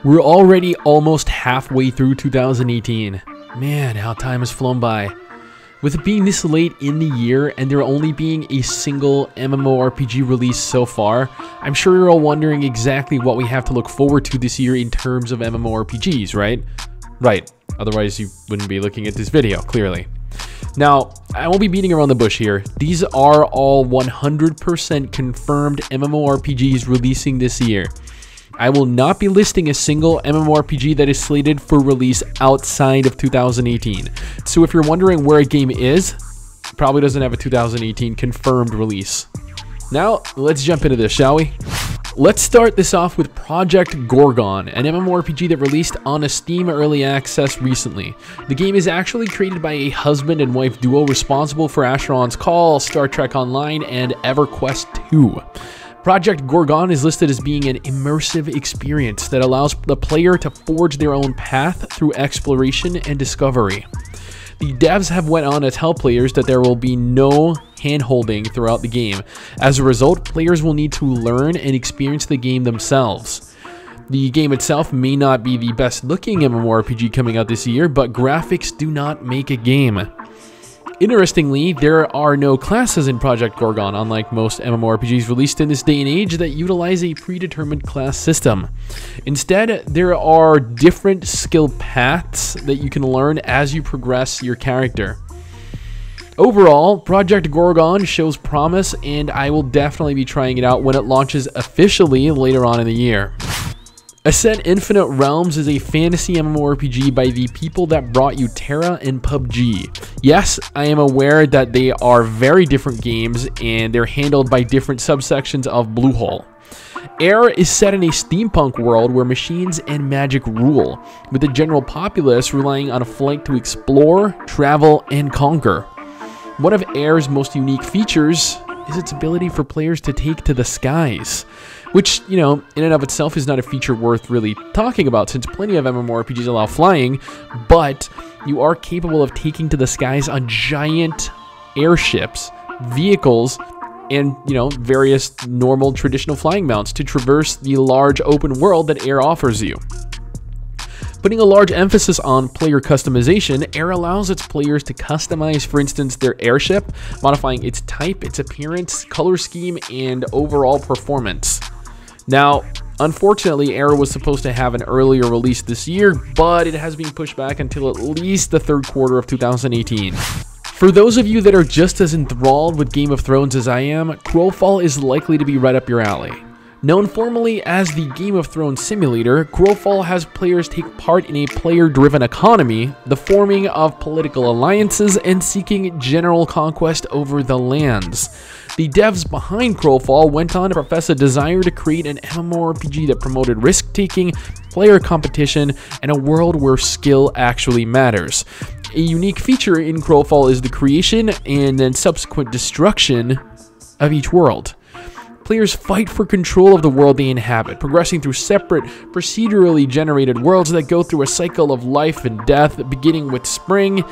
We're already almost halfway through 2018. Man, how time has flown by. With it being this late in the year and there only being a single MMORPG release so far, I'm sure you're all wondering exactly what we have to look forward to this year in terms of MMORPGs, right? Right, otherwise you wouldn't be looking at this video, clearly. Now, I won't be beating around the bush here. These are all 100% confirmed MMORPGs releasing this year. I will not be listing a single MMORPG that is slated for release outside of 2018. So if you're wondering where a game is, it probably doesn't have a 2018 confirmed release. Now, let's jump into this, shall we? Let's start this off with Project GORGON, an MMORPG that released on a Steam Early Access recently. The game is actually created by a husband and wife duo responsible for Asheron's Call, Star Trek Online, and EverQuest 2. Project GORGON is listed as being an immersive experience that allows the player to forge their own path through exploration and discovery. The devs have went on to tell players that there will be no hand-holding throughout the game. As a result, players will need to learn and experience the game themselves. The game itself may not be the best-looking MMORPG coming out this year, but graphics do not make a game. Interestingly, there are no classes in Project GORGON, unlike most MMORPGs released in this day and age that utilize a predetermined class system. Instead, there are different skill paths that you can learn as you progress your character. Overall, Project GORGON shows promise, and I will definitely be trying it out when it launches officially later on in the year. Ascent Infinite Realms is a fantasy MMORPG by the people that brought you Terra and PUBG. Yes, I am aware that they are very different games and they're handled by different subsections of Bluehole. Air is set in a steampunk world where machines and magic rule, with the general populace relying on a flight to explore, travel, and conquer. One of Air's most unique features is its ability for players to take to the skies. Which, you know, in and of itself is not a feature worth really talking about since plenty of MMORPGs allow flying, but you are capable of taking to the skies on giant airships, vehicles, and, you know, various normal traditional flying mounts to traverse the large open world that Air offers you. Putting a large emphasis on player customization, Air allows its players to customize, for instance, their airship, modifying its type, its appearance, color scheme, and overall performance. Now, unfortunately, Air was supposed to have an earlier release this year, but it has been pushed back until at least the third quarter of 2018. For those of you that are just as enthralled with Game of Thrones as I am, Crowfall is likely to be right up your alley. Known formally as the Game of Thrones simulator, Crowfall has players take part in a player-driven economy, the forming of political alliances, and seeking general conquest over the lands. The devs behind Crowfall went on to profess a desire to create an MMORPG that promoted risk-taking, player competition, and a world where skill actually matters. A unique feature in Crowfall is the creation and then subsequent destruction of each world. Players fight for control of the world they inhabit, progressing through separate, procedurally generated worlds that go through a cycle of life and death, beginning with spring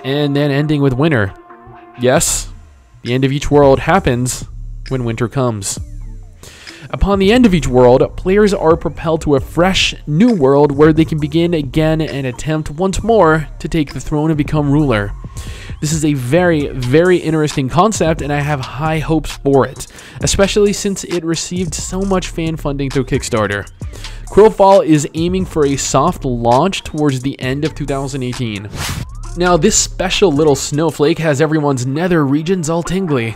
and then ending with winter. Yes, the end of each world happens when winter comes. Upon the end of each world, players are propelled to a fresh, new world where they can begin again and attempt once more to take the throne and become ruler. This is a very, very interesting concept, and I have high hopes for it, especially since it received so much fan funding through Kickstarter. Crowfall is aiming for a soft launch towards the end of 2018. Now, this special little snowflake has everyone's nether regions all tingly.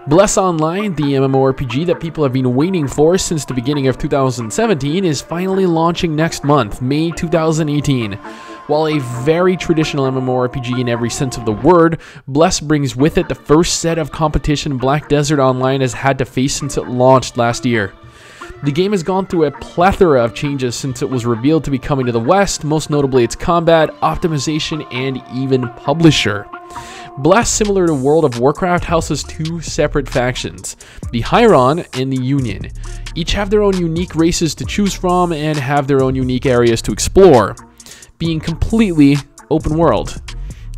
Bless Online, the MMORPG that people have been waiting for since the beginning of 2017, is finally launching next month, May 2018. While a very traditional MMORPG in every sense of the word, Bless brings with it the first set of competition Black Desert Online has had to face since it launched last year. The game has gone through a plethora of changes since it was revealed to be coming to the West, most notably its combat, optimization, and even publisher. Bless, similar to World of Warcraft, houses two separate factions, the Hyron and the Union. Each have their own unique races to choose from and have their own unique areas to explore, being completely open world.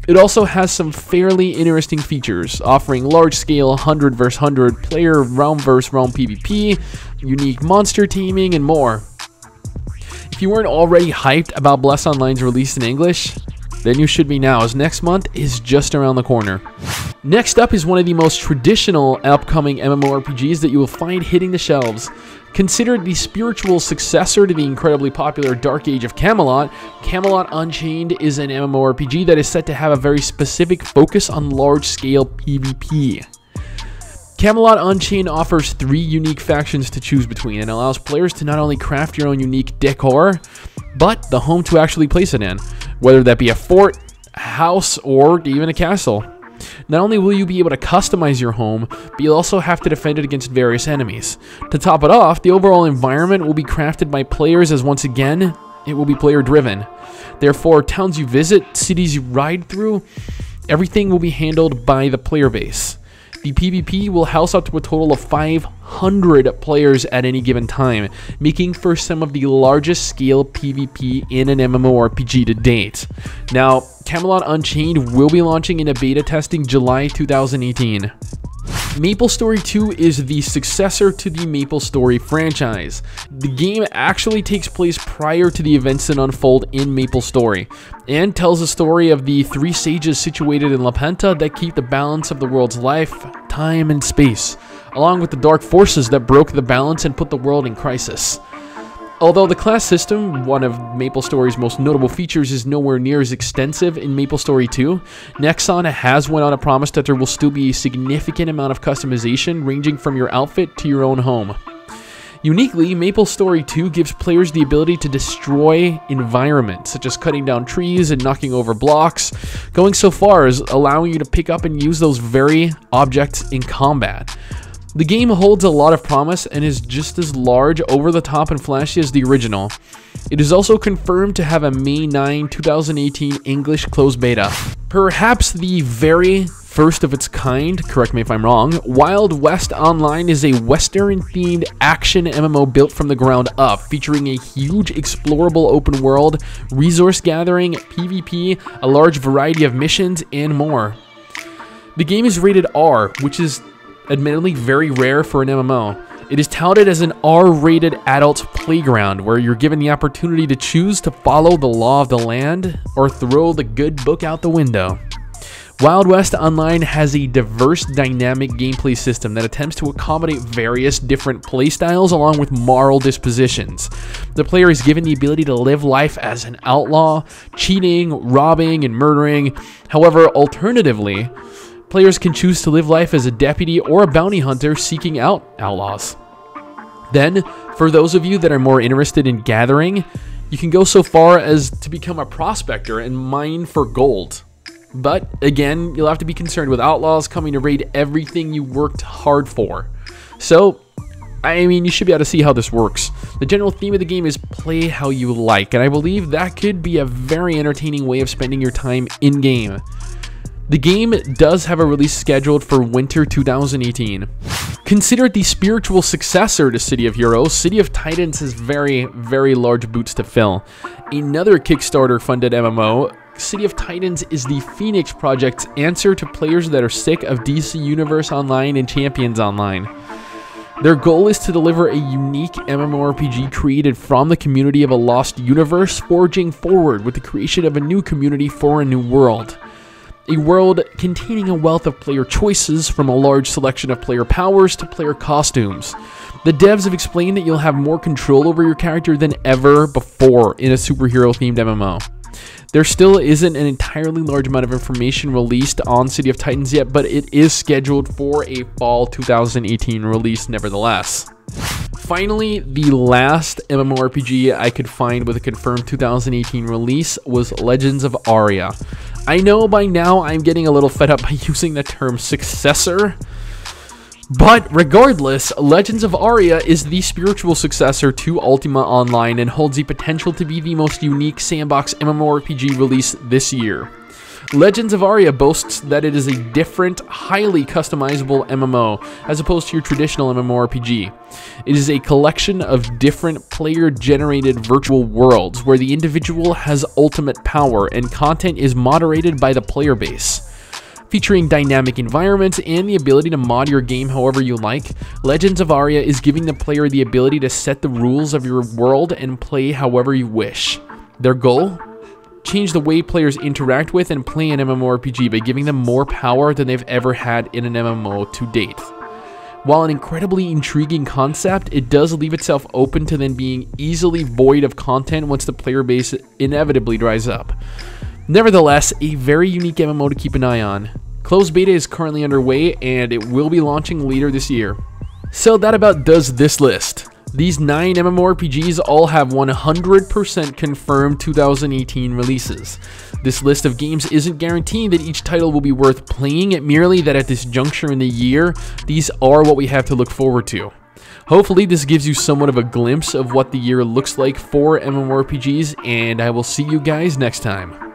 It also has some fairly interesting features, offering large-scale 100 vs 100 player realm vs realm PvP, unique monster teaming, and more. If If you weren't already hyped about Bless Online's release in English, then you should be now, as next month is just around the corner. Next up is one of the most traditional upcoming MMORPGs that you will find hitting the shelves. Considered the spiritual successor to the incredibly popular Dark Age of Camelot, CAMELOT Unchained is an MMORPG that is set to have a very specific focus on large-scale PvP. CAMELOT Unchained offers 3 unique factions to choose between and allows players to not only craft your own unique decor, but the home to actually place it in, whether that be a fort, a house, or even a castle. Not only will you be able to customize your home, but you'll also have to defend it against various enemies. To top it off, the overall environment will be crafted by players, as once again, it will be player driven. Therefore, towns you visit, cities you ride through, everything will be handled by the player base. The PvP will house up to a total of 500 players at any given time, making for some of the largest scale PvP in an MMORPG to date. Now, CAMELOT Unchained will be launching in a beta testing July 2018. MapleStory 2 is the successor to the MapleStory franchise. The game actually takes place prior to the events that unfold in MapleStory, and tells the story of the 3 sages situated in La Penta that keep the balance of the world's life, time, and space, along with the dark forces that broke the balance and put the world in crisis. Although the class system, one of MapleStory's most notable features, is nowhere near as extensive in MapleStory 2, Nexon has went on a promise that there will still be a significant amount of customization ranging from your outfit to your own home. Uniquely, MapleStory 2 gives players the ability to destroy environments, such as cutting down trees and knocking over blocks, going so far as allowing you to pick up and use those very objects in combat. The game holds a lot of promise and is just as large, over the top, and flashy as the original. It is also confirmed to have a May 9, 2018 English closed beta. Perhaps the very first of its kind, correct me if I'm wrong, Wild West Online is a Western-themed action MMO built from the ground up, featuring a huge explorable open world, resource gathering, PvP, a large variety of missions, and more. The game is rated R, which is admittedly very rare for an MMO. It is touted as an R-rated adult playground where you're given the opportunity to choose to follow the law of the land or throw the good book out the window. Wild West Online has a diverse, dynamic gameplay system that attempts to accommodate various different playstyles along with moral dispositions. The player is given the ability to live life as an outlaw, cheating, robbing, and murdering. However, alternatively, players can choose to live life as a deputy or a bounty hunter seeking out outlaws. Then, for those of you that are more interested in gathering, you can go so far as to become a prospector and mine for gold. But, again, you'll have to be concerned with outlaws coming to raid everything you worked hard for. So, I mean, you should be able to see how this works. The general theme of the game is play how you like, and I believe that could be a very entertaining way of spending your time in-game. The game does have a release scheduled for winter 2018. Considered the spiritual successor to City of Heroes, City of Titans has very, very large boots to fill. Another Kickstarter-funded MMO, City of Titans is the Phoenix Project's answer to players that are sick of DC Universe Online and Champions Online. Their goal is to deliver a unique MMORPG created from the community of a lost universe, forging forward with the creation of a new community for a new world. A world containing a wealth of player choices, from a large selection of player powers to player costumes. The devs have explained that you'll have more control over your character than ever before in a superhero-themed MMO. There still isn't an entirely large amount of information released on City of Titans yet, but it is scheduled for a fall 2018 release nevertheless. Finally, the last MMORPG I could find with a confirmed 2018 release was Legends of ARIA. I know by now I'm getting a little fed up by using the term successor, but regardless, Legends of ARIA is the spiritual successor to Ultima Online and holds the potential to be the most unique sandbox MMORPG release this year. Legends of ARIA boasts that it is a different, highly customizable MMO as opposed to your traditional MMORPG. It is a collection of different player-generated virtual worlds where the individual has ultimate power and content is moderated by the player base. Featuring dynamic environments and the ability to mod your game however you like, Legends of Aria is giving the player the ability to set the rules of your world and play however you wish. Their goal? Change the way players interact with and play an MMORPG by giving them more power than they've ever had in an MMO to date. While an incredibly intriguing concept, it does leave itself open to then being easily void of content once the player base inevitably dries up. Nevertheless, a very unique MMO to keep an eye on. Closed beta is currently underway and it will be launching later this year. So that about does this list. These 9 MMORPGs all have 100% confirmed 2018 releases. This list of games isn't guaranteeing that each title will be worth playing, merely that at this juncture in the year, these are what we have to look forward to. Hopefully this gives you somewhat of a glimpse of what the year looks like for MMORPGs, and I will see you guys next time.